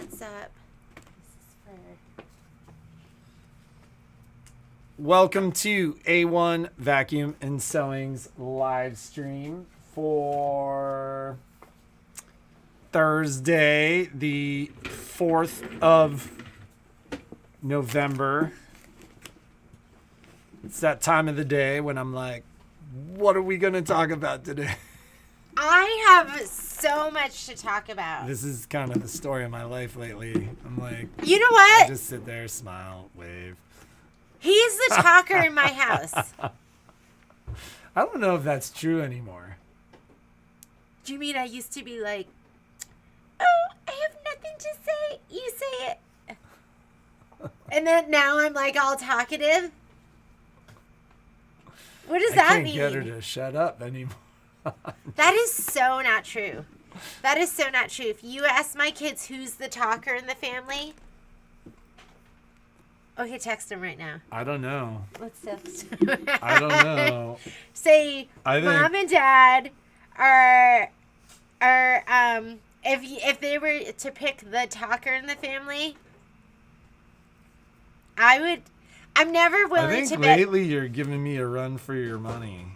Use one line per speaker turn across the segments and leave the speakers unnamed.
What's up? This is for...
Welcome to A1 Vacuum and Sewing's live stream for Thursday, the 4th of November. It's that time of the day when I'm like, what are we going to talk about today?
I have so much to talk about.
This is kind of the story of my life lately. I'm like,
you know what?
I just sit there, smile, wave.
He's the talker in my house.
I don't know if that's true anymore.
Do you mean I used to be like, oh, I have nothing to say. You say it. And then now I'm like all talkative. What does that mean?
I can't get her to shut up anymore.
That is so not true. That is so not true. If you ask my kids who's the talker in the family... Okay, text him right now.
I don't know.
Let's text him.
I don't know.
Say, Mom and Dad are if they were to pick the talker in the family, I'm never willing to bet.
I think lately you're giving me a run for your money.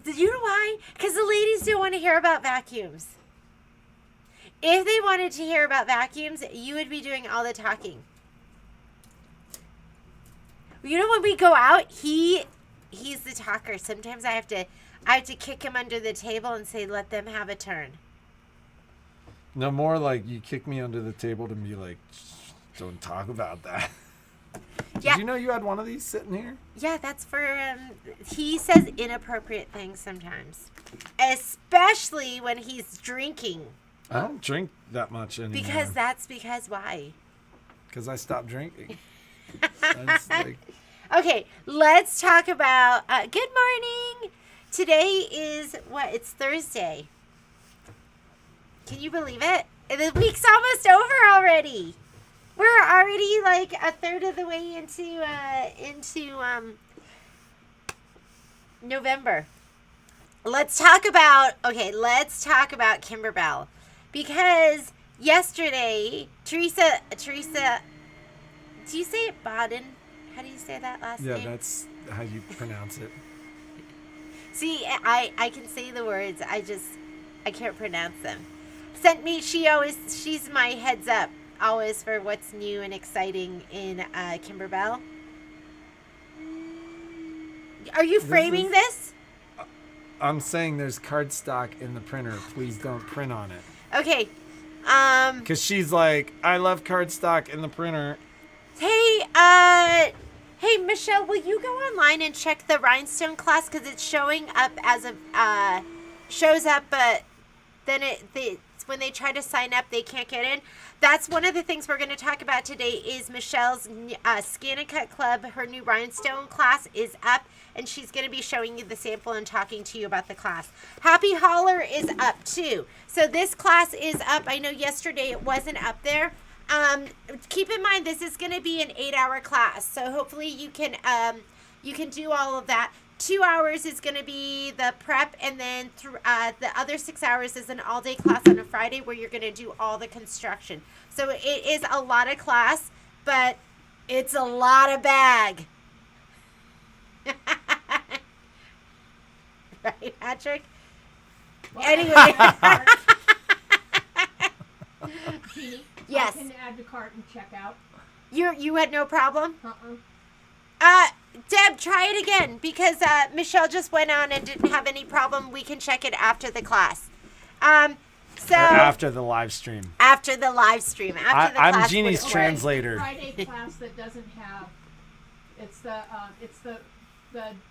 Did you know why? Because the ladies don't want to hear about vacuums. If they wanted to hear about vacuums, you would be doing all the talking. You know, when we go out, he's the talker. Sometimes I have to kick him under the table and say, let them have a turn.
No, more like you kick me under the table to be like, don't talk about that.
Yeah.
Did you know you had one of these sitting here?
Yeah, that's for, he says inappropriate things sometimes. Especially when he's drinking.
I don't drink that much anymore.
Because why?
Because I stopped drinking.
Okay, let's talk about, good morning. Today is, it's Thursday. Can you believe it? The week's almost over already. We're already like a third of the way into November. Let's talk about Kimberbell. Because yesterday, Teresa, do you say it Baden? How do you say that last name?
Yeah, that's how you pronounce it.
See, I can say the words. I can't pronounce them. Sent me, she's my heads up always for what's new and exciting in Kimberbell. Are you framing this?
I'm saying there's cardstock in the printer. Please don't print on it.
Okay.
Because she's like, I love cardstock in the printer.
Hey, Michelle, will you go online and check the rhinestone class? Because it's showing up shows up, but then when they try to sign up, they can't get in. That's one of the things we're going to talk about today is Michelle's Scan and Cut Club. Her new rhinestone class is up, and she's going to be showing you the sample and talking to you about the class. Happy Holler is up, too. So this class is up. I know yesterday it wasn't up there. Keep in mind, this is going to be an 8-hour class, so hopefully you can do all of that. 2 hours is going to be the prep, and then the other 6 hours is an all-day class on a Friday where you're going to do all the construction. So it is a lot of class, but it's a lot of bag. Right, Patrick? Well, anyway. Yes.
I can add to cart and check out.
You had no problem?
Uh-uh.
Deb, try it again because Michelle just went on and didn't have any problem. We can check it after the class. So
after the live stream.
After the live stream. After the
I'm
class.
Jeannie's translator.
Friday class that doesn't have. It's the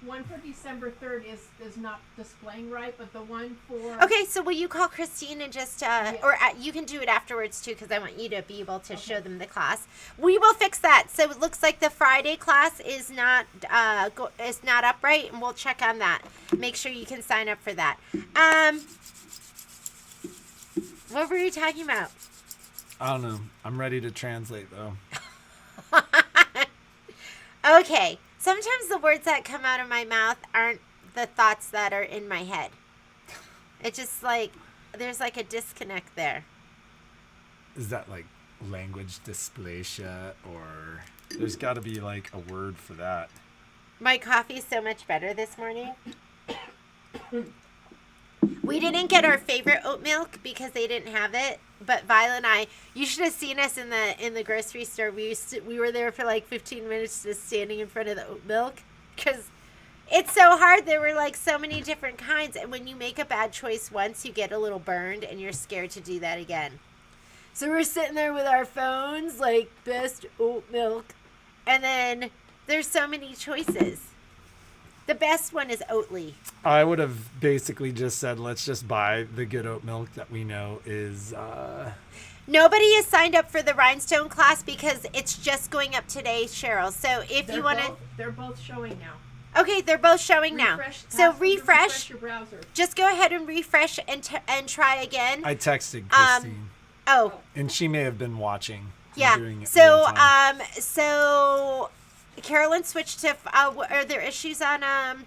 one for December 3rd is not displaying right, but the one for.
Okay, so will you call Christine and just or you can do it afterwards too because I want you to be able to show them the class. We will fix that. So it looks like the Friday class is not upright, and we'll check on that. Make sure you can sign up for that. What were you talking about?
I don't know. I'm ready to translate though.
Okay. Sometimes the words that come out of my mouth aren't the thoughts that are in my head. It's just like, there's like a disconnect there.
Is that like language dysplasia, or there's got to be like a word for that?
My coffee's so much better this morning. We didn't get our favorite oat milk because they didn't have it. But Violet and I, you should have seen us in the grocery store. We were there for like 15 minutes just standing in front of the oat milk because it's so hard. There were like so many different kinds, and when you make a bad choice once, you get a little burned, and you're scared to do that again. So we're sitting there with our phones, like best oat milk, and then there's so many choices. The best one is Oatly.
I would have basically just said, let's just buy the good oat milk that we know is.
Nobody has signed up for the rhinestone class because it's just going up today, Cheryl. So if you want to,
they're both showing now.
okay, they're both showing now. So refresh.
Your browser.
Just go ahead and refresh and try again.
I texted Christine,
Oh,
and she may have been watching.
yeah.
Doing it
So
real time.
so Carolyn switched to. Are there issues on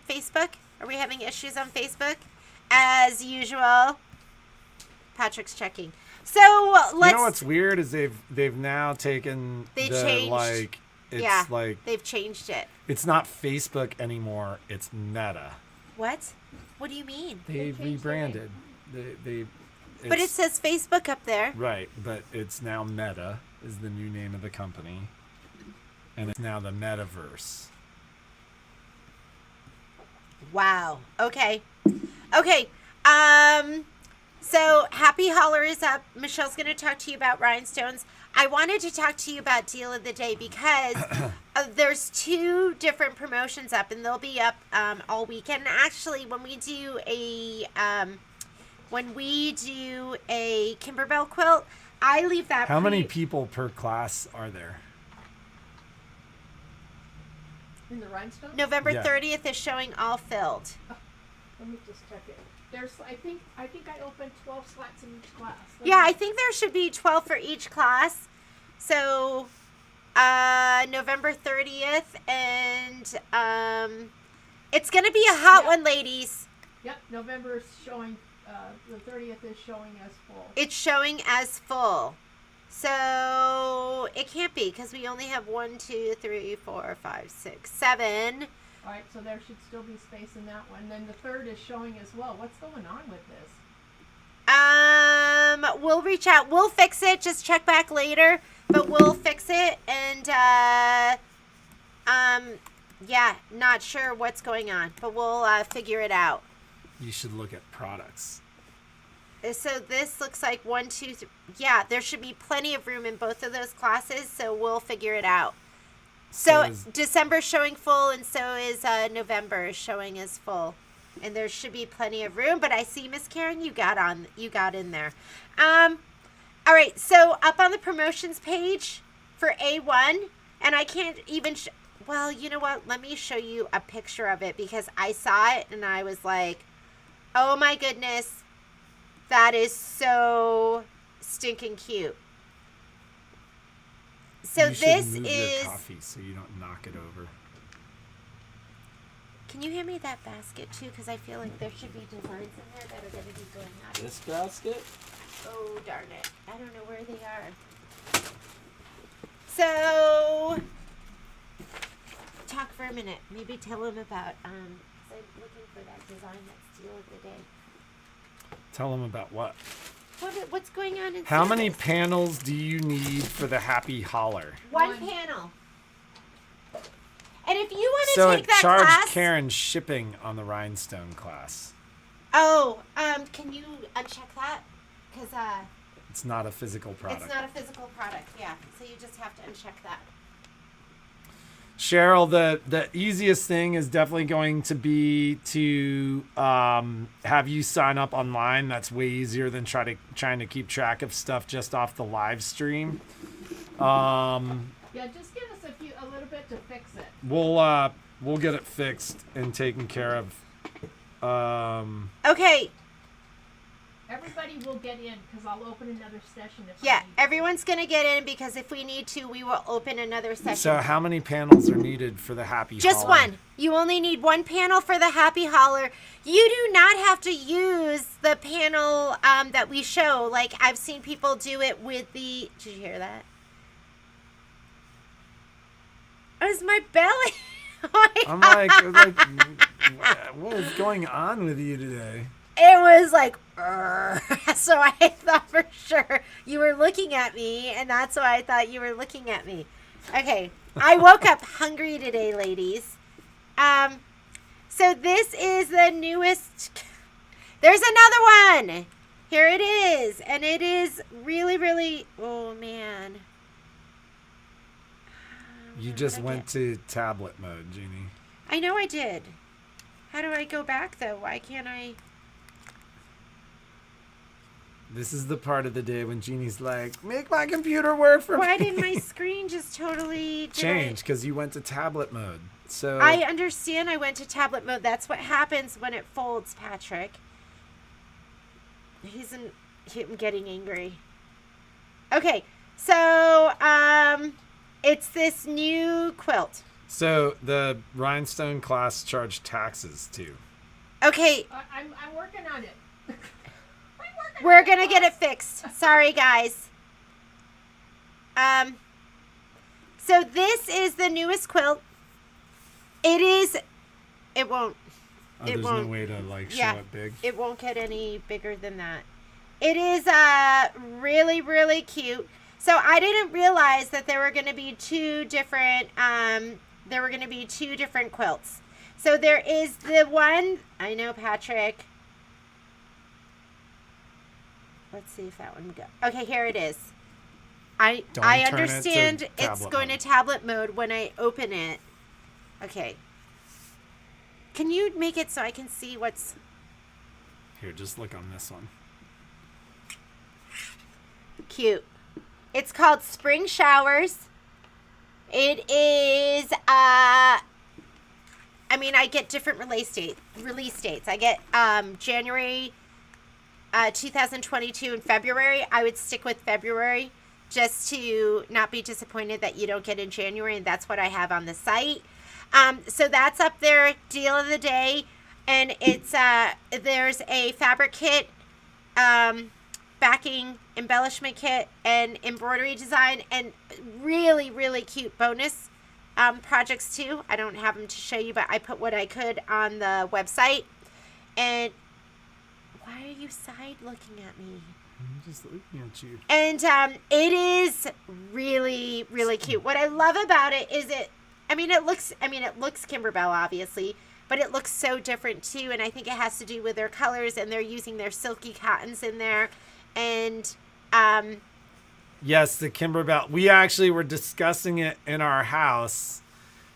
Facebook? Are we having issues on Facebook? As usual. Patrick's checking. So let's.
You know what's weird is they've now taken
They
the
changed.
like. It's
Yeah.
like
They've changed it.
it's not Facebook anymore. It's Meta.
What? What do you mean?
They
changed the name.
rebranded. They.
But it
it's-
says Facebook up there.
right, but it's now Meta is the new name of the company, and it's now the Metaverse.
Wow. Okay. Okay. So Happy Holler is up. Michelle's going to talk to you about rhinestones. I wanted to talk to you about Deal of the Day because there's 2 different promotions up, and they'll be up all weekend. Actually, when we do a Kimberbell quilt, I leave that.
How many people per class are there?
In the rhinestone?
November
Yeah.
30th is showing all filled.
Let me just check it. There's, I think I opened 12 slots in each class.
Yeah, I think there should be 12 for each class. So, November 30th, and it's going to be a hot one, ladies.
Yep, November is showing. The 30th is showing as full.
It's showing as full. So, it can't be because we only have 1, 2, 3, 4, 5, 6, 7.
All right, so there should still be space in that one. Then the 3rd is showing as well. What's going on with this?
We'll reach out. We'll fix it. Just check back later, but we'll fix it. And, yeah, not sure what's going on, but we'll figure it out.
You should look at products.
So this looks like 1, 2, 3. Yeah, there should be plenty of room in both of those classes, so we'll figure it out. So December showing full, and so is November showing as full, and there should be plenty of room. But I see, Miss Karen, you got in there. All right, so up on the promotions page for A1, and I can't even. Well, you know what? Let me show you a picture of it because I saw it and I was like, "Oh my goodness, that is so stinking cute." So
you should
this
move
is.
your coffee so you don't knock it over.
Can you hand me that basket too? Because I feel like there should be designs in there that are going to be going on.
This basket?
Oh darn it! I don't know where they are. So, talk for a minute. Maybe tell them about. 'Cause I'm looking for that design that's Deal of the Day.
Tell them about what?
What's going on in
How many
service?
panels do you need for the Happy Holler?
One
One.
panel. And if you want to
So
take
it
that
charged
class,
Karen shipping on the rhinestone class.
can you uncheck that? Because
It's not a physical product.
it's not a physical product. Yeah, so you just have to uncheck that.
Cheryl, the easiest thing is definitely going to be to have you sign up online. That's way easier than trying to keep track of stuff just off the live stream.
Yeah, just give us a little bit to fix it.
We'll get it fixed and taken care of.
Okay.
everybody will get in because I'll open another session if I
Yeah,
need to.
everyone's gonna get in because if we need to, we will open another session.
So how many panels are needed for the happy
Just
hauler?
one. You only need one panel for the happy hauler. You do not have to use the panel that we show. Like I've seen people do it with the. Did you hear that? It was my belly. Oh my
I'm
God.
like, what is going on with you today?
It was like, so I thought for sure you were looking at me, and that's why I thought you were looking at me. Okay, I woke up hungry today, ladies. So this is the newest. There's another one. Here it is, and it is really, really. Oh man.
You just went to tablet mode, Jeannie.
I know I did. How do I go back though? Why can't I?
This is the part of the day when Jeannie's like, make my computer work for
Why
me.
didn't my screen just totally
Change, because you went to tablet mode. So
I understand I went to tablet mode. That's what happens when it folds, Patrick. I'm getting angry. Okay, so it's this new quilt.
So the rhinestone class charged taxes too.
Okay,
I'm working on it.
we're gonna get it fixed. Sorry, guys. So this is the newest quilt. It won't.
Oh,
It
there's
won't.
no way to like show
Yeah.
it big.
It won't get any bigger than that. It is really, really cute. So I didn't realize that there were going to be two different quilts. So there is the one, I know, Patrick. Let's see if that one go. Okay, here it is. I
Don't turn it to
understand it's
tablet
going
mode.
to tablet mode when I open it. Okay. Can you make it so I can see what's...
Here, just look on this one.
Cute. It's called Spring Showers. It is I get different release dates. I get January 2022 and February. I would stick with February just to not be disappointed that you don't get in January, and that's what I have on the site. So that's up there, deal of the day, and it's there's a fabric kit, backing embellishment kit, and embroidery design, and really, really cute bonus projects too. I don't have them to show you, but I put what I could on the website. And why are you side looking at me?
I'm just looking at you.
And it is really, really cute. What I love about it is it looks Kimberbell, obviously, but it looks so different too. And I think it has to do with their colors, and they're using their silky cottons in there. And
Yes, the Kimberbell. We actually were discussing it in our house.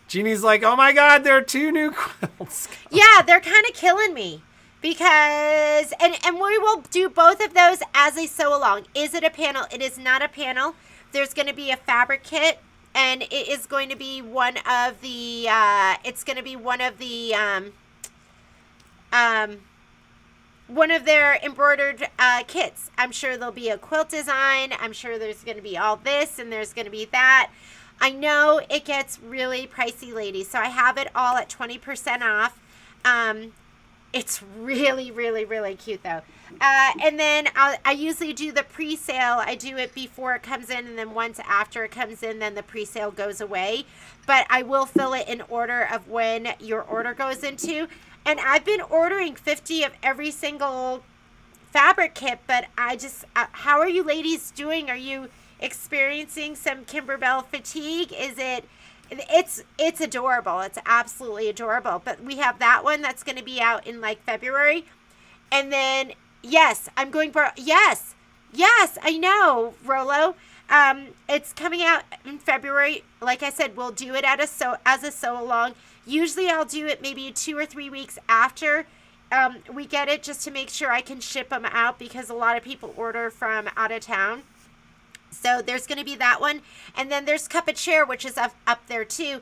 Jeannie's like, oh my God, there are two new quilts.
yeah, they're kind of killing me because, and we will do both of those as a sew along. Is it a panel? It is not a panel. There's going to be a fabric kit, and it is going to be one of the, one of their embroidered kits. I'm sure there'll be a quilt design. I'm sure there's going to be all this, and there's going to be that. I know it gets really pricey, ladies, so I have it all at 20% off. It's really, really, really cute, though. And then I usually do the pre-sale. I do it before it comes in, and then once after it comes in, then the pre-sale goes away. But I will fill it in order of when your order goes into. And I've been ordering 50 of every single fabric kit, but I just, how are you ladies doing? Are you experiencing some Kimberbell fatigue? It's adorable. It's absolutely adorable. But we have that one that's going to be out in like February. And then, yes, I'm going for, yes, I know, Rolo. It's coming out in February. Like I said, we'll do it as a sew along. Usually I'll do it maybe 2 or 3 weeks after we get it, just to make sure I can ship them out, because a lot of people order from out of town. So there's going to be that one. And then there's Cup of Chair, which is up there too.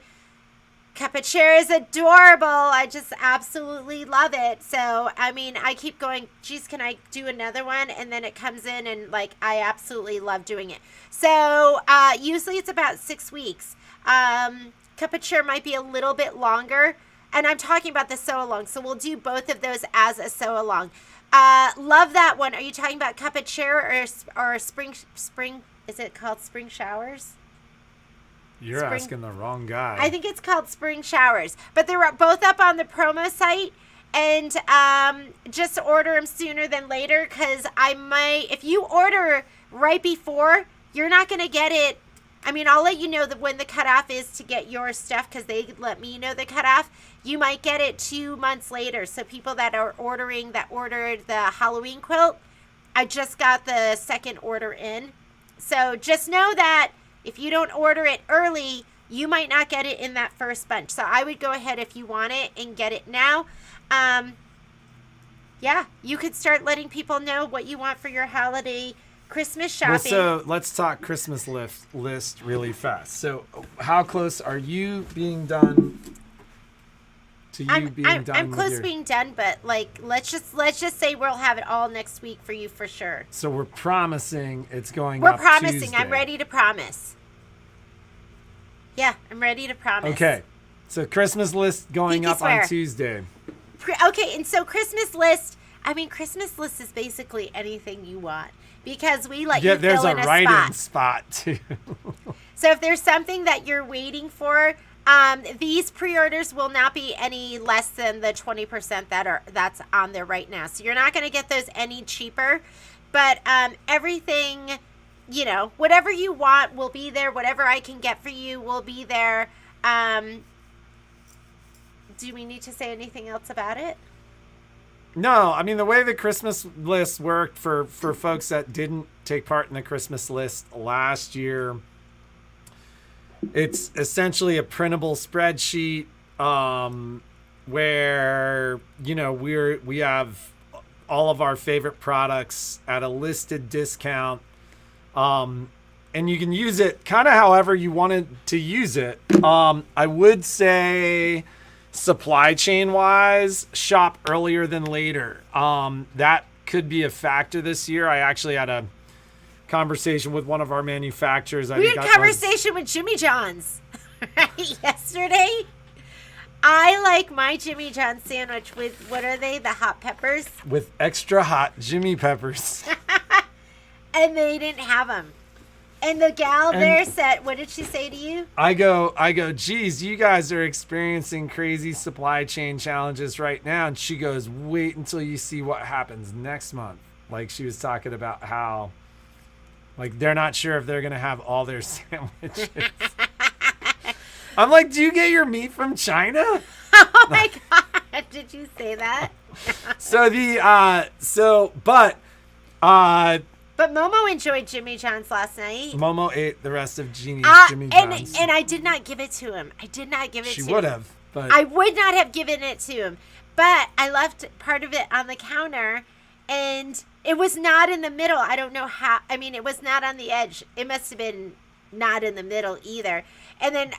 Cup of Chair is adorable. I just absolutely love it. So, I mean, I keep going, geez, can I do another one? And then it comes in and, like, I absolutely love doing it. So, usually it's about 6 weeks. Cup of Chair might be a little bit longer. And I'm talking about the sew-along. So, we'll do both of those as a sew-along. Love that one. Are you talking about Cup of Chair or spring, is it called Spring Showers?
You're asking the wrong guy.
I think it's called Spring Showers. But they're both up on the promo site. And just order them sooner than later. Because if you order right before, you're not going to get it. I mean, I'll let you know when the cutoff is to get your stuff. Because they let me know the cutoff. You might get it 2 months later. So people that are ordered the Halloween quilt, I just got the second order in. So just know that if you don't order it early, you might not get it in that first bunch. So I would go ahead if you want it and get it now. Yeah, you could start letting people know what you want for your holiday Christmas shopping.
Well, so let's talk Christmas list really fast. So how close are you being done to you being done?
I'm close to being done, but like let's just say we'll have it all next week for you for sure.
So we're promising it's going
We're
up
promising.
Tuesday.
I'm ready to promise. Yeah, I'm ready to promise.
Okay. So Christmas list going
Pinky
up
swear.
on Tuesday.
Okay, and so Christmas list is basically anything you want because we let you
There's
fill
a
in a
write-in
spot.
too.
So if there's something that you're waiting for, these pre-orders will not be any less than the 20% that's on there right now. So you're not going to get those any cheaper, but everything, whatever you want will be there. Whatever I can get for you will be there. Do we need to say anything else about it?
No, I mean, the way the Christmas list worked for folks that didn't take part in the Christmas list last year, it's essentially a printable spreadsheet where, we have all of our favorite products at a listed discount. And you can use it kind of however you wanted to use it. I would say supply chain wise, shop earlier than later. That could be a factor this year. I actually had a conversation with one of our manufacturers.
We had a conversation with Jimmy John's yesterday. I like my Jimmy John's sandwich with, what are they? The hot peppers?
With extra hot Jimmy peppers.
And they didn't have them. And the gal there said, what did she say to you?
I go, geez, you guys are experiencing crazy supply chain challenges right now. And she goes, wait until you see what happens next month. Like she was talking about how, like, they're not sure if they're going to have all their sandwiches. I'm like, do you get your meat from China?
Oh my God. Did you say that? But Momo enjoyed Jimmy John's last night.
Momo ate the rest of Jeannie's Jimmy
John's.
John's.
And I did not give it to him. She
would have. But
I would not have given it to him. But I left part of it on the counter. And it was not in the middle. I don't know how. I mean, it was not on the edge. It must have been not in the middle either. And then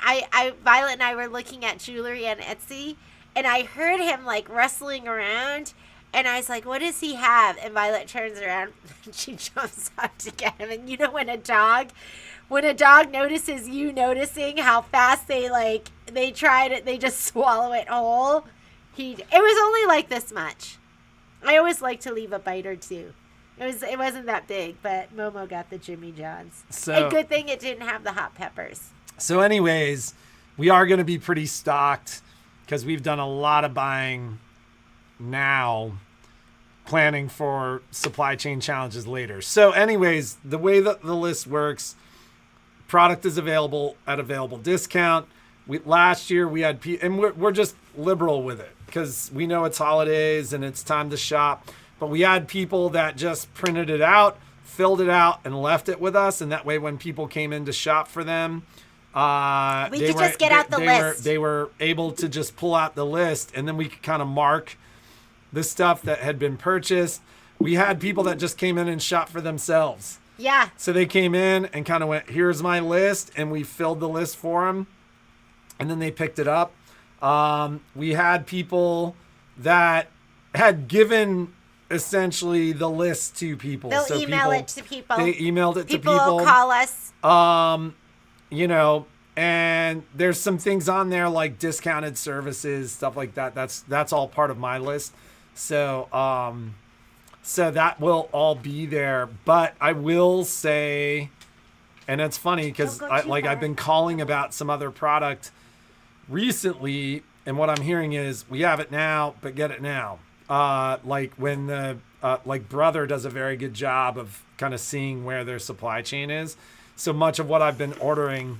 Violet and I were looking at jewelry on Etsy. And I heard him like rustling around. And I was like, what does he have? And Violet turns around and she jumps up to get him. And when a dog notices you noticing how fast they try to, they just swallow it whole. It was only like this much. I always like to leave a bite or two. It wasn't that big, but Momo got the Jimmy John's. And good thing it didn't have the hot peppers.
So anyways, we are going to be pretty stocked because we've done a lot of buying now, planning for supply chain challenges later. So anyways, the way that the list works, product is available at available discount. Last year we had, and we're just liberal with it because we know it's holidays and it's time to shop, but we had people that just printed it out, filled it out and left it with us. And that way, when people came in to shop for them,
we could just get out the list.
They were able to just pull out the list and then we could kind of mark the stuff that had been purchased. We had people that just came in and shopped for themselves.
Yeah.
So they came in and kind of went, here's my list. And we filled the list for them. And then they picked it up. We had people that had given essentially the list to people.
They'll
So
email it to people.
They emailed it to
People
people.
will call us.
You know, and there's some things on there like discounted services, stuff like that. That's all part of my list. So so that will all be there. But I will say, and it's funny because I've been calling about some other product recently, and what I'm hearing is we have it now, but get it now. Like when the like Brother does a very good job of kind of seeing where their supply chain is. So much of what I've been ordering,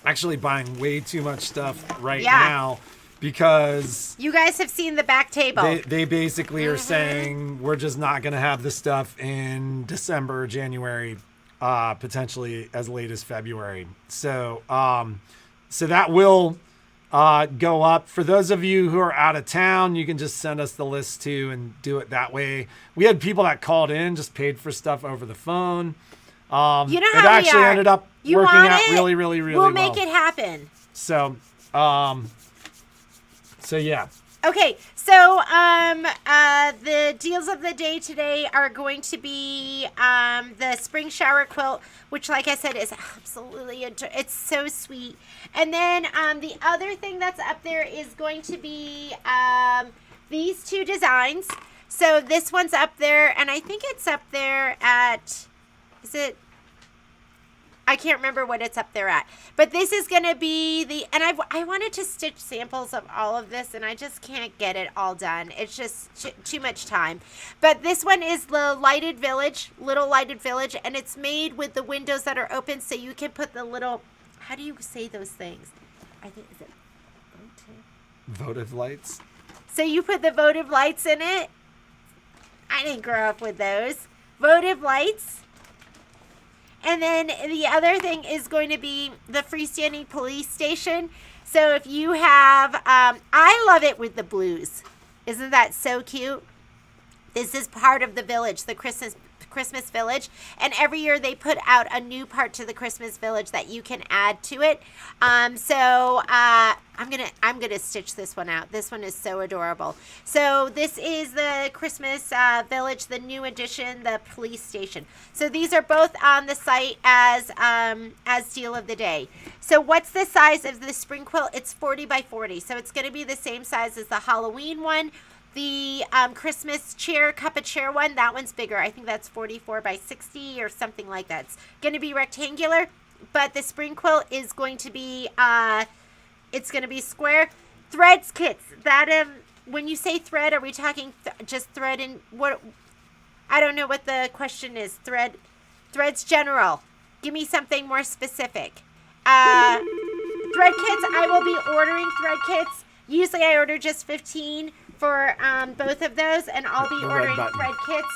actually buying way too much stuff right now, because
you guys have seen the back table.
They basically are saying we're just not going to have the stuff in December, January, potentially as late as February. So so that will go up. For those of you who are out of town, you can just send us the list too and do it that way. We had people that called in, just paid for stuff over the phone.
You know how
it actually ended up working out really, really, really well.
We'll make it happen.
So, so yeah.
Okay, so the deals of the day today are going to be the spring shower quilt, which, like I said, is absolutely it's so sweet. And then the other thing that's up there is going to be these two designs. So this one's up there, and I think it's up there at, is it? I can't remember what it's up there at, but this is going to be and I wanted to stitch samples of all of this, and I just can't get it all done. It's just too much time. But this one is the lighted village, little lighted village, and it's made with the windows that are open, so you can put the little, how do you say those things? I think, is it
votive lights?
So you put the votive lights in it. I didn't grow up with those. Votive lights. And then the other thing is going to be the freestanding police station. So if you have, I love it with the blues. Isn't that so cute? This is part of the village, the Christmas village, and every year they put out a new part to the Christmas village that you can add to it. So I'm gonna stitch this one out. This one is so adorable. So this is the Christmas village, the new edition, the police station. So these are both on the site as deal of the day. So what's the size of the spring quilt? It's 40 by 40. So it's going to be the same size as the Halloween one. The Christmas chair, cup of chair one, that one's bigger. I think that's 44 by 60 or something like that. It's going to be rectangular, but the spring quilt is going to be, it's going to be square. Threads kits. That when you say thread, are we talking just thread and what? I don't know what the question is. Threads general. Give me something more specific. Thread kits. I will be ordering thread kits. Usually I order just 15 for both of those, and I'll be ordering thread kits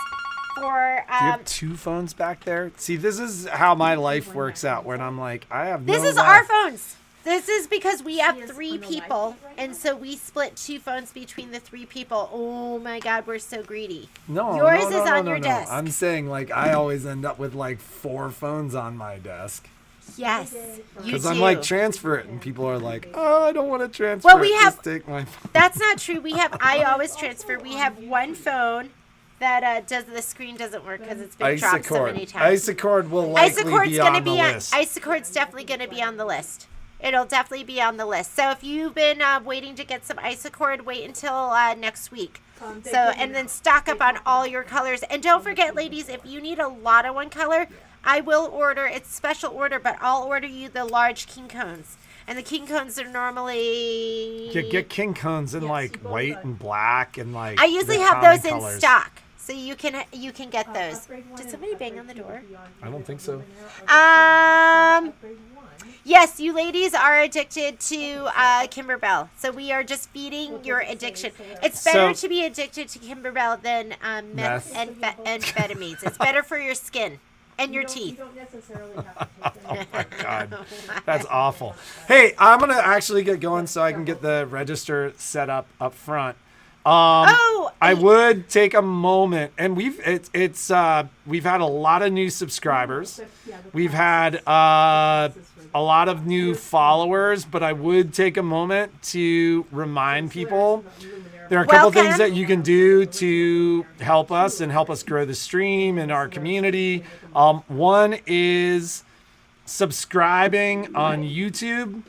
for
do you have two phones back there? See, this is how my life works out when I'm like, I have no
This is
life.
our phones. This is because we have 3 people, and so we split 2 phones between the 3 people. Oh my God, we're so greedy.
No,
yours
no,
is on your desk.
I'm saying like I always end up with like 4 phones on my desk.
Yes, you
Because
do.
I'm like, transfer it, and people are like, oh, I don't want to transfer
Well,
it.
we have.
Just take my phone.
That's not true. I always transfer. We have one phone that the screen doesn't work because it's been dropped so many times.
Isacord will likely be on the list.
Isacord's definitely going to be on the list. It'll definitely be on the list. So if you've been waiting to get some Isacord, wait until next week. And then stock up on all your colors. And don't forget, ladies, if you need a lot of one color, I will order. It's special order, but I'll order you the large king cones. And the king cones are normally...
Get king cones in like white and black and like...
I usually
the
have those
common colors.
in stock. So you can get those. Did somebody bang on the door?
I don't think so.
Yes, you ladies are addicted to Kimberbell. So we are just feeding your addiction. It's better to be addicted to Kimberbell than meth and amphetamines. It's better for your skin and your teeth.
You don't necessarily have to take
Oh my God, that's awful. Hey, I'm gonna actually get going so I can get the register set up front. I would take a moment, and we've had a lot of new subscribers. We've had a lot of new followers, but I would take a moment to remind people there are a couple
Welcome.
things that you can do to help us and help us grow the stream and our community. One is subscribing on YouTube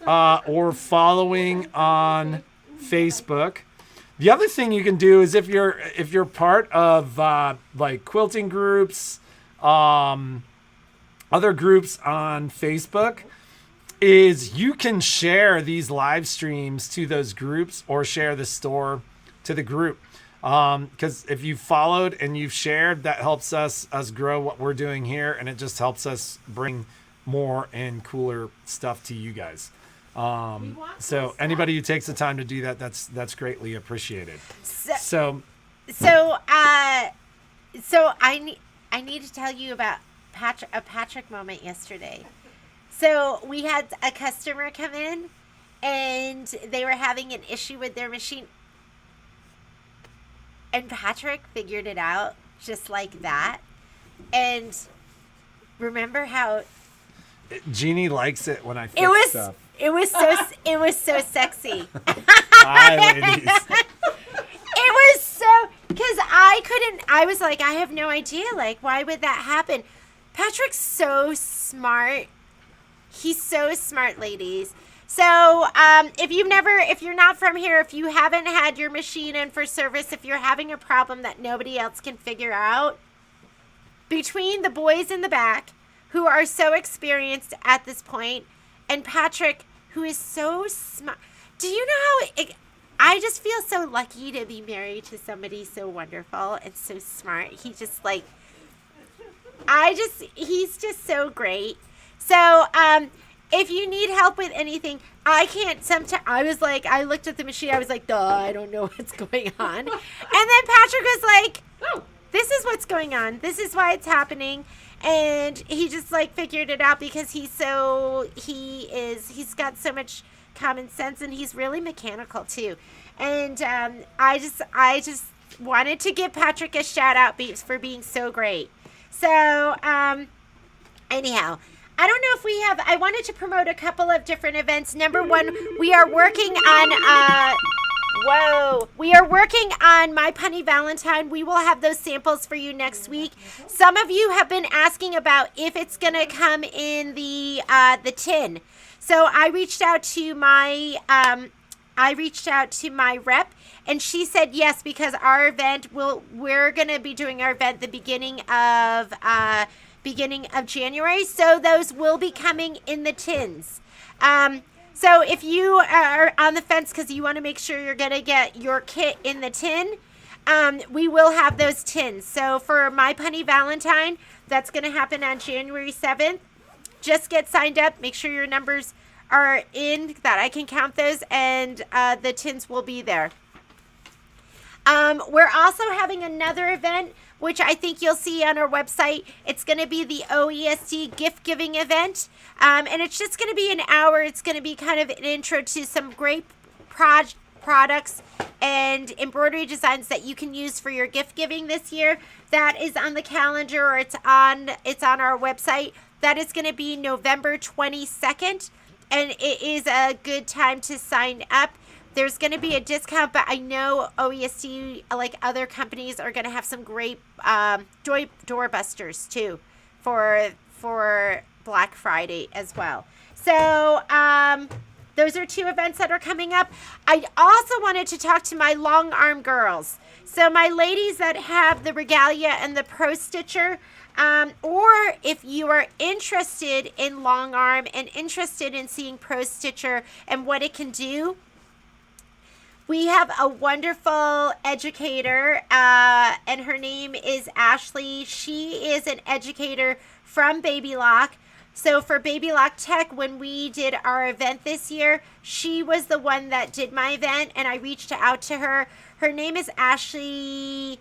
or following on Facebook. The other thing you can do is if you're part of like quilting groups, other groups on Facebook, is you can share these live streams to those groups or share the store to the group. Because if you've followed and you've shared, that helps us grow what we're doing here, and it just helps us bring more and cooler stuff to you guys. So anybody who takes the time to do that, that's greatly appreciated. So
I need to tell you about a Patrick moment yesterday. So we had a customer come in, and they were having an issue with their machine, and Patrick figured it out just like that. And remember how
Jeannie likes it when I fix stuff.
It was so sexy.
Hi, ladies.
It was so, because I was like, I have no idea. Like, why would that happen? Patrick's so smart. He's so smart, ladies. So, if you're not from here, if you haven't had your machine in for service, if you're having a problem that nobody else can figure out, between the boys in the back, who are so experienced at this point, and Patrick, who is so smart. Do you know how I just feel so lucky to be married to somebody so wonderful and so smart. He just like, he's just so great. So, if you need help with anything, I can't sometimes, I looked at the machine, I was like, duh, I don't know what's going on. And then Patrick was like, oh, this is what's going on. This is why it's happening. And he just like figured it out because he's got so much common sense, and he's really mechanical too. And I just wanted to give Patrick a shout out for being so great. So anyhow, I don't know if I wanted to promote a couple of different events. Number one, we are working on we are working on My Punny Valentine. We will have those samples for you next week. Some of you have been asking about if it's going to come in the tin. So I reached out to my rep, and she said yes, because our event we're going to be doing our event the beginning of January. So those will be coming in the tins. So if you are on the fence because you want to make sure you're going to get your kit in the tin, we will have those tins. So for My Punny Valentine, that's going to happen on January 7th. Just get signed up. Make sure your numbers are in, that I can count those, and the tins will be there. We're also having another event, which I think you'll see on our website. It's going to be the OESD gift giving event. And it's just going to be an hour. It's going to be kind of an intro to some great products and embroidery designs that you can use for your gift giving this year. That is on the calendar, or it's on our website. That is going to be November 22nd. And it is a good time to sign up. There's going to be a discount, but I know OESD, like other companies, are going to have some great doorbusters too for Black Friday as well. So those are two events that are coming up. I also wanted to talk to my long arm girls. So my ladies that have the Regalia and the Pro Stitcher, or if you are interested in long arm and interested in seeing Pro Stitcher and what it can do, we have a wonderful educator, and her name is Ashley. She is an educator from Baby Lock. So for Baby Lock Tech, when we did our event this year, she was the one that did my event, and I reached out to her. Her name is Ashley.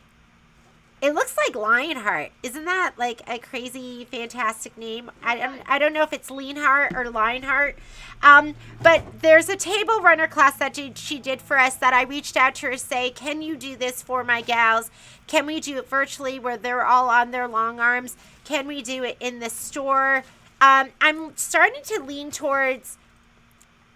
It looks like Lionheart. Isn't that like a crazy, fantastic name? I don't know if it's Leanheart or Lionheart. But there's a table runner class that she did for us that I reached out to her to say, can you do this for my gals? Can we do it virtually where they're all on their long arms? Can we do it in the store? I'm starting to lean towards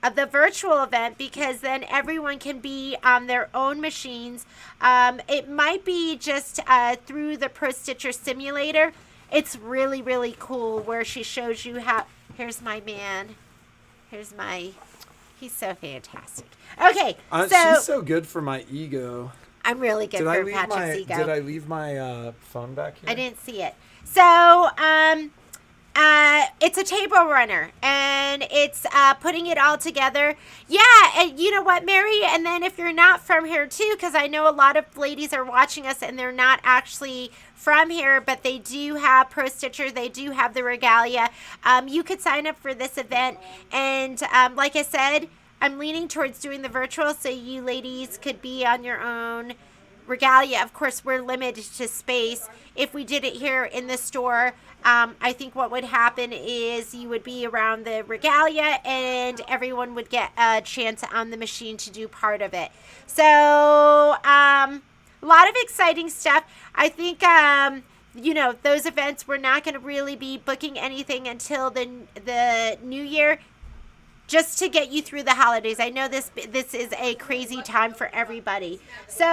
the virtual event because then everyone can be on their own machines. It might be just through the Pro Stitcher simulator. It's really, really cool where she shows you how. Here's my man. He's so fantastic. Okay,
she's so good for my ego.
I'm really good for Patrick's ego.
Did I leave my phone back here?
I didn't see it. So, it's a table runner, and it's putting it all together. Yeah, and you know what, Mary? And then if you're not from here, too, because I know a lot of ladies are watching us, and they're not actually from here, but they do have Pro Stitcher. They do have the regalia. You could sign up for this event, and like I said, I'm leaning towards doing the virtual, so you ladies could be on your own regalia. Of course, we're limited to space. If we did it here in the store, I think what would happen is you would be around the regalia and everyone would get a chance on the machine to do part of it. So, a lot of exciting stuff. I think, those events, we're not going to really be booking anything until the new year, just to get you through the holidays. I know this is a crazy time for everybody. So,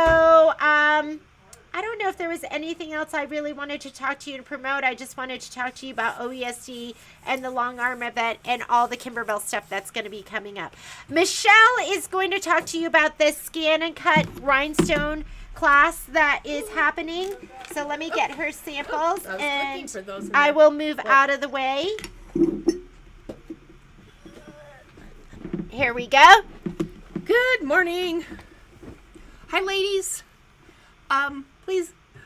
I don't know if there was anything else I really wanted to talk to you and promote. I just wanted to talk to you about OESD and the long arm event and all the Kimberbell stuff that's going to be coming up. Michelle is going to talk to you about this scan and cut rhinestone class that is happening. So let me get her samples and I will move out of the way. Here we go.
Good morning. Hi, ladies.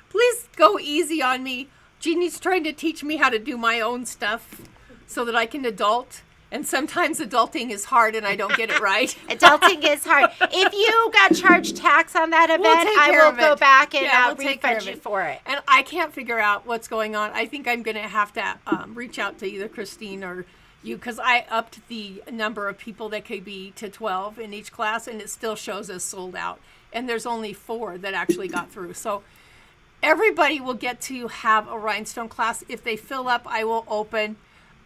Please go easy on me. Jeannie's trying to teach me how to do my own stuff so that I can adult. And sometimes adulting is hard and I don't get it right.
Adulting is hard. If you got charged tax on that event, I will go back and refund you for it.
And I can't figure out what's going on. I think I'm going to have to reach out to either Christine or you, because I upped the number of people that could be to 12 in each class, and it still shows as sold out. And there's only 4 that actually got through. So everybody will get to have a rhinestone class. If they fill up, I will open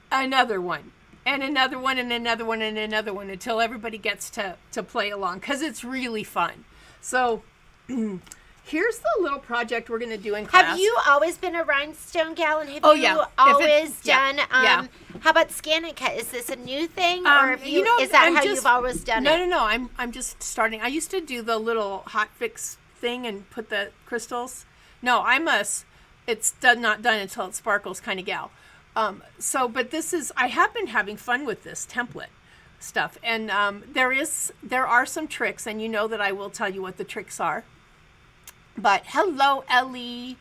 another one and another one and another one and another one until everybody gets to play along, because it's really fun. So here's the little project we're going to do in class.
Have you always been a rhinestone gal? And have you always done, how about scan and cut? Is this a new thing? Or is that how you've always done it?
No. I'm just starting. I used to do the little hot fix thing and put the crystals. No, it's not done until it sparkles kind of gal. But I have been having fun with this template stuff. And there are some tricks, and you know that I will tell you what the tricks are. But hello, Ellie.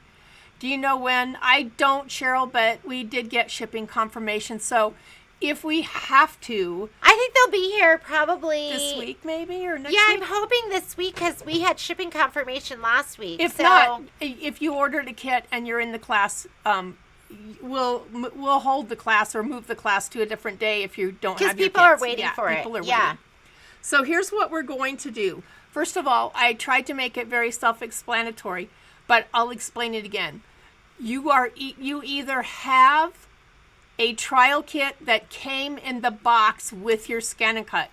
Do you know when? I don't, Cheryl, but we did get shipping confirmation. So if we have to,
I think they'll be here probably
this week, maybe, or next week.
Yeah, I'm hoping this week because we had shipping confirmation last week.
If not, if you ordered a kit and you're in the class, we'll hold the class or move the class to a different day if you don't have your kits.
Because people are waiting for it.
People are waiting. So here's what we're going to do. First of all, I tried to make it very self-explanatory, but I'll explain it again. You either have a trial kit that came in the box with your scan and cut.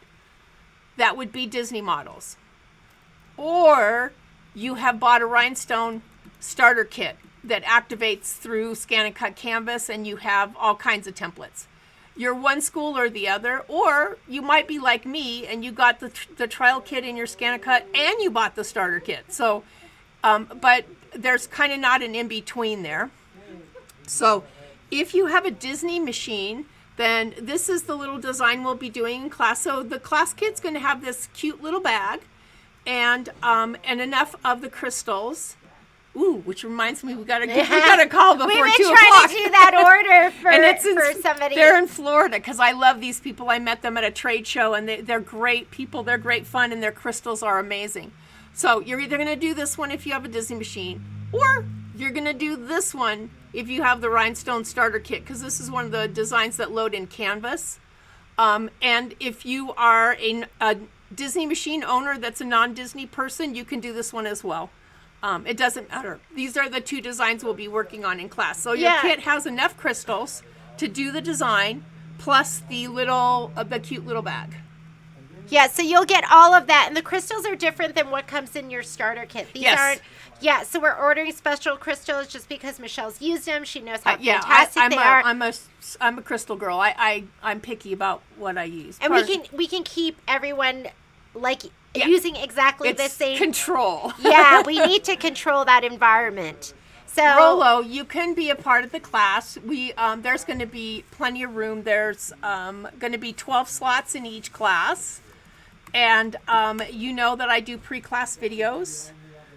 That would be Disney models. Or you have bought a rhinestone starter kit that activates through scan and cut canvas, and you have all kinds of templates. You're one school or the other, or you might be like me and you got the trial kit in your scan and cut and you bought the starter kit. So, but there's kind of not an in-between there. So if you have a Disney machine, then this is the little design we'll be doing in class. So the class kit's going to have this cute little bag and enough of the crystals. Ooh, which reminds me, we gotta call before 2 o'clock.
We've been trying to do that order for somebody.
They're in Florida because I love these people. I met them at a trade show, and they're great people. They're great fun, and their crystals are amazing. So you're either gonna do this one if you have a Disney machine, or you're gonna do this one if you have the rhinestone starter kit, because this is one of the designs that load in Canvas. And if you are a Disney machine owner that's a non-Disney person, you can do this one as well. It doesn't matter. These are the 2 designs we'll be working on in class. So your kit has enough crystals to do the design, plus the cute little bag.
Yeah, so you'll get all of that, and the crystals are different than what comes in your starter kit. These
Yes.
aren't. Yeah, so we're ordering special crystals just because Michelle's used them. She knows how
Yeah,
fantastic they are.
I'm a crystal girl. I'm picky about what I use.
And we can keep everyone using exactly the
It's
same
control.
Yeah, we need to control that environment. So
Rolo, you can be a part of the class. There's going to be plenty of room. There's going to be 12 slots in each class, and you know that I do pre-class videos,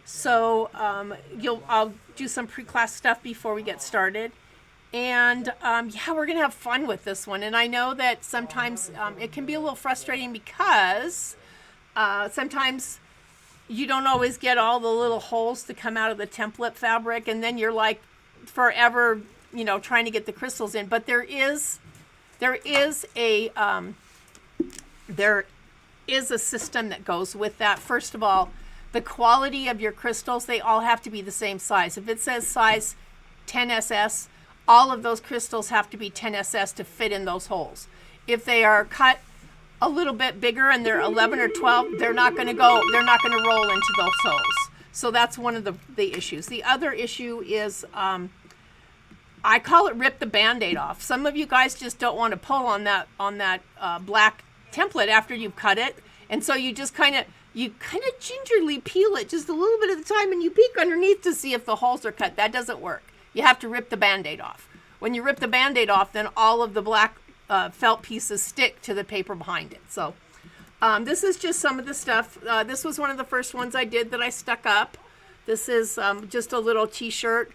so I'll do some pre-class stuff before we get started. And we're going to have fun with this one. And I know that sometimes it can be a little frustrating because sometimes you don't always get all the little holes to come out of the template fabric, and then you're like forever, trying to get the crystals in. But there is a system that goes with that. First of all, the quality of your crystals, they all have to be the same size. If it says size 10SS, all of those crystals have to be 10SS to fit in those holes. If they are cut a little bit bigger and they're 11 or 12, they're not going to roll into those holes. So that's one of the issues. The other issue is I call it rip the Band-Aid off. Some of you guys just don't want to pull on that black template after you've cut it, and so you just kind of gingerly peel it just a little bit at a time, and you peek underneath to see if the holes are cut. That doesn't work. You have to rip the Band-Aid off. When you rip the Band-Aid off, then all of the black felt pieces stick to the paper behind it. So this is just some of the stuff. This was one of the first ones I did that I stuck up. This is just a little t-shirt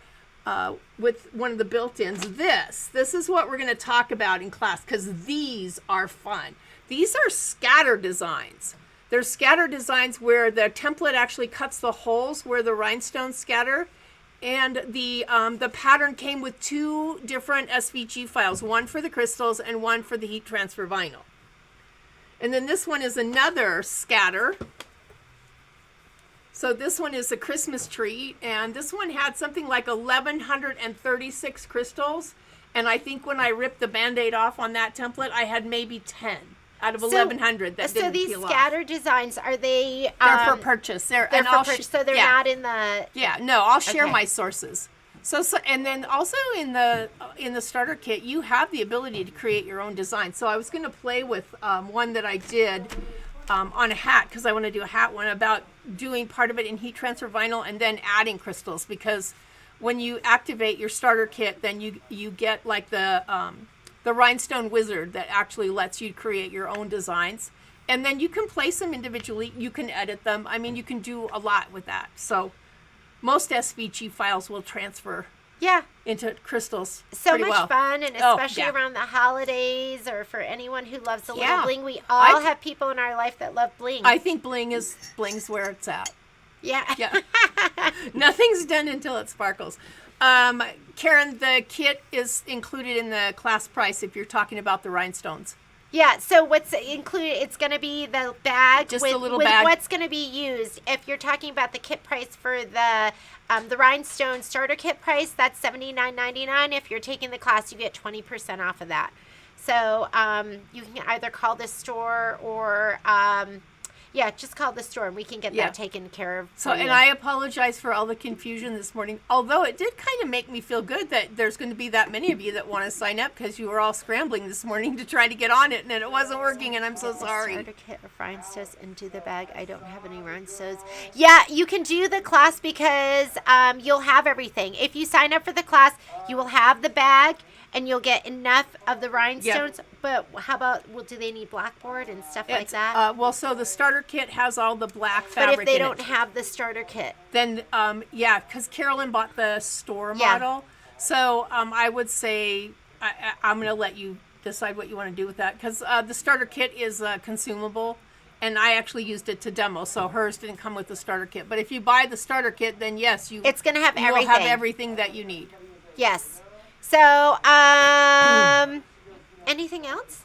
with one of the built-ins. This is what we're going to talk about in class, because these are fun. These are scatter designs. They're scatter designs where the template actually cuts the holes where the rhinestones scatter. And the pattern came with 2 different SVG files, one for the crystals and one for the heat transfer vinyl. And then this one is another scatter. So this one is a Christmas tree, and this one had something like 1,136 crystals. And I think when I ripped the Band-Aid off on that template, I had maybe 10 out of 1,100 that didn't peel off.
So these scatter designs, are they...
They're for purchase.
They're for purchase, so they're not in the...
Yeah, no, I'll share my sources. So and then also in the starter kit, you have the ability to create your own design. So I was going to play with one that I did on a hat, because I want to do a hat one, about doing part of it in heat transfer vinyl and then adding crystals, because when you activate your starter kit, then you get like the rhinestone wizard that actually lets you create your own designs, and then you can place them individually. You can edit them. I mean, you can do a lot with that. So most SVG files will transfer into crystals
so
pretty
much fun, and especially around the holidays, or for anyone who loves a little bling. We all have people in our life that love bling.
I think bling's where it's at.
Yeah.
Nothing's done until it sparkles. Karen, the kit is included in the class price if you're talking about the rhinestones.
Yeah, so what's included, it's going to be the bag.
Just
with,
a little
with
bag.
What's going to be used. If you're talking about the kit price for the rhinestone starter kit price, that's $79.99. If you're taking the class, you get 20% off of that. So you can either call the store or... just call the store and we can get that taken care of.
So, and I apologize for all the confusion this morning, although it did kind of make me feel good that there's going to be that many of you that want to sign up, because you were all scrambling this morning to try to get on it and it wasn't working, and I'm so sorry.
Starter kit of rhinestones and do the bag. I don't have any rhinestones. Yeah, you can do the class because you'll have everything. If you sign up for the class, you will have the bag and you'll get enough of the rhinestones. Yep. But how about, do they need blackboard and stuff like that?
So the starter kit has all the black fabric.
But if they don't have the starter kit,
then because Carolyn bought the store model, so I would say I'm going to let you decide what you want to do with that, because the starter kit is consumable, and I actually used it to demo, so hers didn't come with the starter kit. But if you buy the starter kit, then yes,
it's going to have everything.
You'll have everything that you need.
Yes. So, anything else?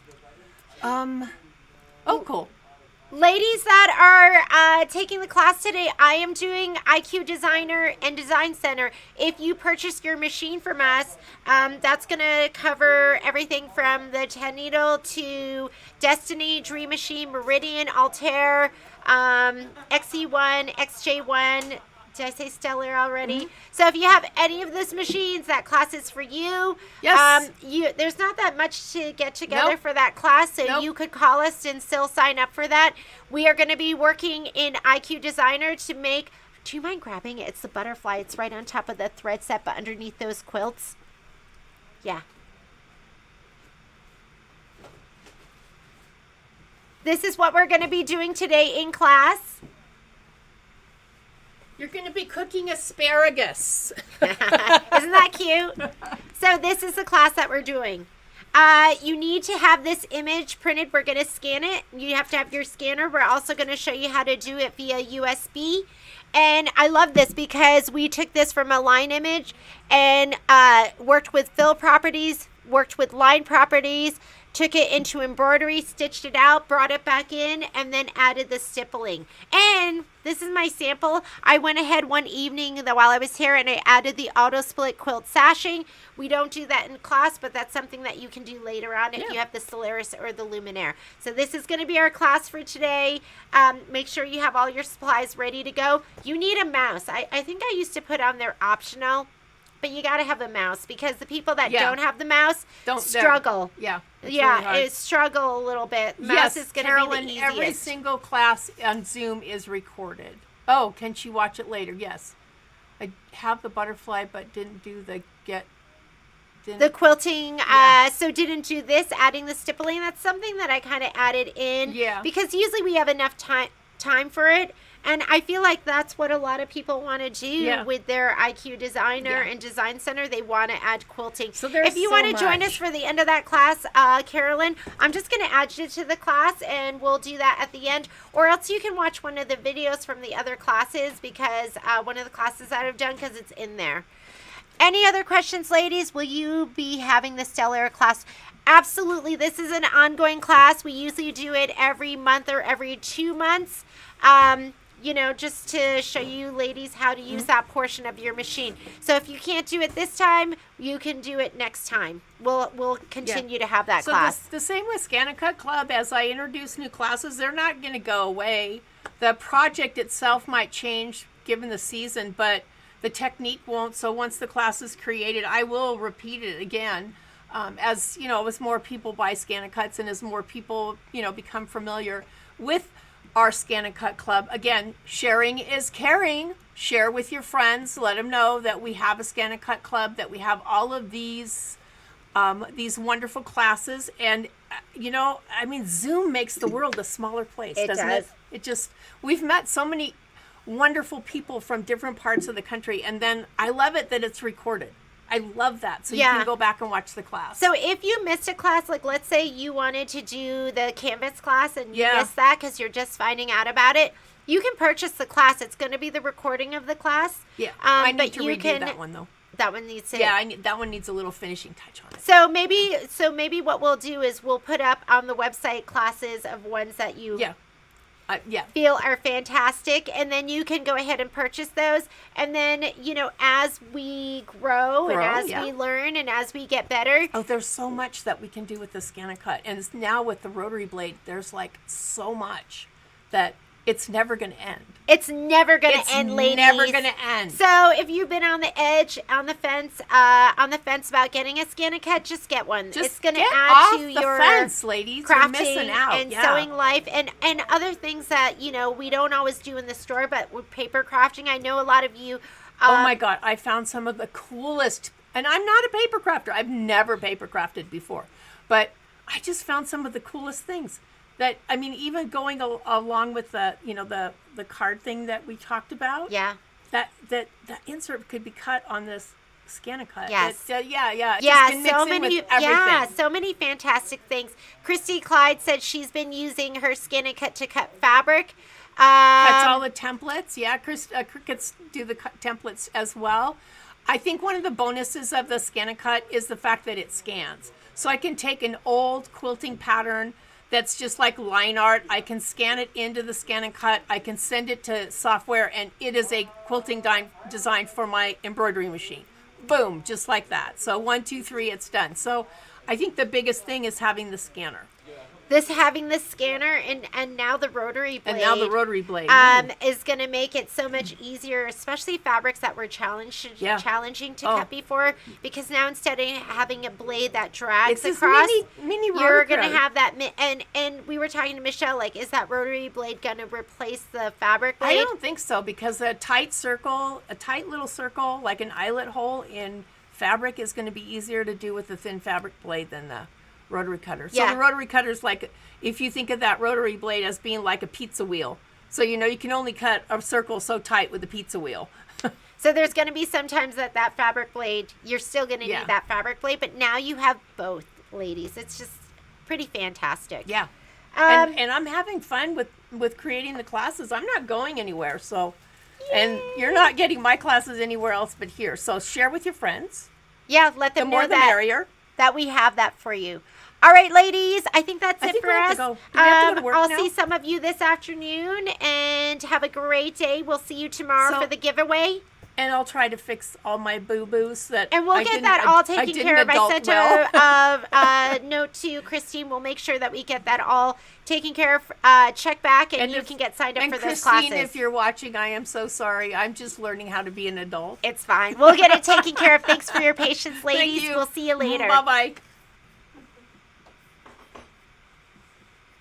Oh, cool.
Ladies that are taking the class today, I am doing IQ Designer and Design Center. If you purchase your machine from us, that's going to cover everything from the 10 needle to Destiny, Dream Machine, Meridian, Altair, XE1, XJ1. Did I say Stellar already?
Mm-hmm.
So if you have any of those machines, that class is for you.
Yes.
There's not that much to get together
Nope.
for that class, so
Nope.
you could call us and still sign up for that. We are going to be working in IQ Designer to make. Do you mind grabbing it? It's the butterfly. It's right on top of the thread set, but underneath those quilts. Yeah. This is what we're going to be doing today in class.
You're going to be cooking asparagus.
Isn't that cute? So this is the class that we're doing. You need to have this image printed. We're going to scan it. You have to have your scanner. We're also going to show you how to do it via USB. And I love this because we took this from a line image and worked with fill properties, worked with line properties, took it into embroidery, stitched it out, brought it back in, and then added the stippling. And this is my sample. I went ahead one evening while I was here and I added the auto split quilt sashing. We don't do that in class, but that's something that you can do later on if you have the Solaris or the Luminaire. So this is going to be our class for today. Make sure you have all your supplies ready to go. You need a mouse. I think I used to put on there optional. But you got to have a mouse because the people that don't have the mouse struggle.
Yeah.
It struggle a little bit. Mouse is going to be the easiest.
Every single class on Zoom is recorded. Oh, can she watch it later? Yes. I have the butterfly, but didn't do the
the quilting. So didn't do this, adding the stippling. That's something that I kind of added in.
Yeah.
Because usually we have enough time for it. And I feel like that's what a lot of people want to do with their IQ Designer and Design Center. They want to add quilting.
So if
you want to join us for the end of that class, Carolyn, I'm just going to add you to the class and we'll do that at the end. Or else you can watch one of the videos from the other classes because one of the classes that I've done because it's in there. Any other questions, ladies? Will you be having the Stellar class? Absolutely. This is an ongoing class. We usually do it every month or every 2 months. Just to show you ladies how to use that portion of your machine. So if you can't do it this time, you can do it next time. We'll continue to have that class.
The same with Scan and Cut Club. As I introduce new classes, they're not going to go away. The project itself might change given the season, but the technique won't. So once the class is created, I will repeat it again. As more people buy Scan and Cuts and as more people, become familiar with our Scan and Cut Club. Again, sharing is caring. Share with your friends. Let them know that we have a Scan and Cut Club, that we have all of these wonderful classes. And, Zoom makes the world a smaller place, doesn't it? It just, we've met so many wonderful people from different parts of the country. And then I love it that it's recorded. I love that. So you can go back and watch the class.
So if you missed a class, like let's say you wanted to do the Canvas class and you missed that because you're just finding out about it, you can purchase the class. It's going to be the recording of the class.
Yeah, I need to redo that one though.
That one needs to.
Yeah, that one needs a little finishing touch on it.
So maybe what we'll do is we'll put up on the website classes of ones that you feel are fantastic, and then you can go ahead and purchase those. And then as we grow and as we learn and as we get better.
Oh, there's so much that we can do with the Scan and Cut, and now with the rotary blade, there's like so much that it's never going to end.
It's never going to end, ladies.
It's never going to end.
So if you've been on the edge, on the fence about getting a Scan and Cut, just get one. It's going to add to your
fence, ladies.
crafting
missing out.
and sewing life and other things that, we don't always do in the store, but with paper crafting, I know a lot of you.
Oh my God, I found some of the coolest, and I'm not a paper crafter. I've never paper crafted before, but I just found some of the coolest things. That, even going along with the card thing that we talked about.
Yeah.
That insert could be cut on this Scan and Cut.
Yes.
So
many fantastic things. Christy Clyde said she's been using her Scan and Cut to cut fabric.
Cuts all the templates. Yeah, Crickets do the templates as well. I think one of the bonuses of the Scan and Cut is the fact that it scans. So I can take an old quilting pattern that's just like line art. I can scan it into the Scan and Cut. I can send it to software, and it is a quilting design for my embroidery machine. Boom, just like that. So 1, 2, 3, it's done. So I think the biggest thing is having the scanner.
This having the scanner and now the rotary blade.
And now the rotary blade.
Is going to make it so much easier, especially fabrics that were challenging to cut before. Because now instead of having a blade that drags
it's
across,
mini
you're going to have that. And we were talking to Michelle, like, is that rotary blade going to replace the fabric blade?
I don't think so, because a tight little circle, like an eyelet hole in fabric, is going to be easier to do with the thin fabric blade than the rotary cutter. So the rotary cutter is like, if you think of that rotary blade as being like a pizza wheel. So, you can only cut a circle so tight with a pizza wheel.
So there's going to be sometimes that fabric blade, you're still going to need that fabric blade, but now you have both, ladies. It's just pretty fantastic.
Yeah. And I'm having fun with creating the classes. I'm not going anywhere. So, and you're not getting my classes anywhere else but here. So share with your friends.
Yeah, let them
The more
know
the merrier.
that we have that for you. All right, ladies, I think that's it for us.
Do we have to go to work
I'll
now?
see some of you this afternoon, and have a great day. We'll see you tomorrow for the giveaway.
And I'll try to fix all my boo-boos that
And we'll get that all taken care of. I sent a note to Christine. We'll make sure that we get that all taken care of. Check back, and you can get signed up for those
Christine,
classes.
if you're watching, I am so sorry. I'm just learning how to be an adult.
It's fine. We'll get it taken care of. Thanks for your patience, ladies.
Thank you.
We'll see you later.
Bye-bye.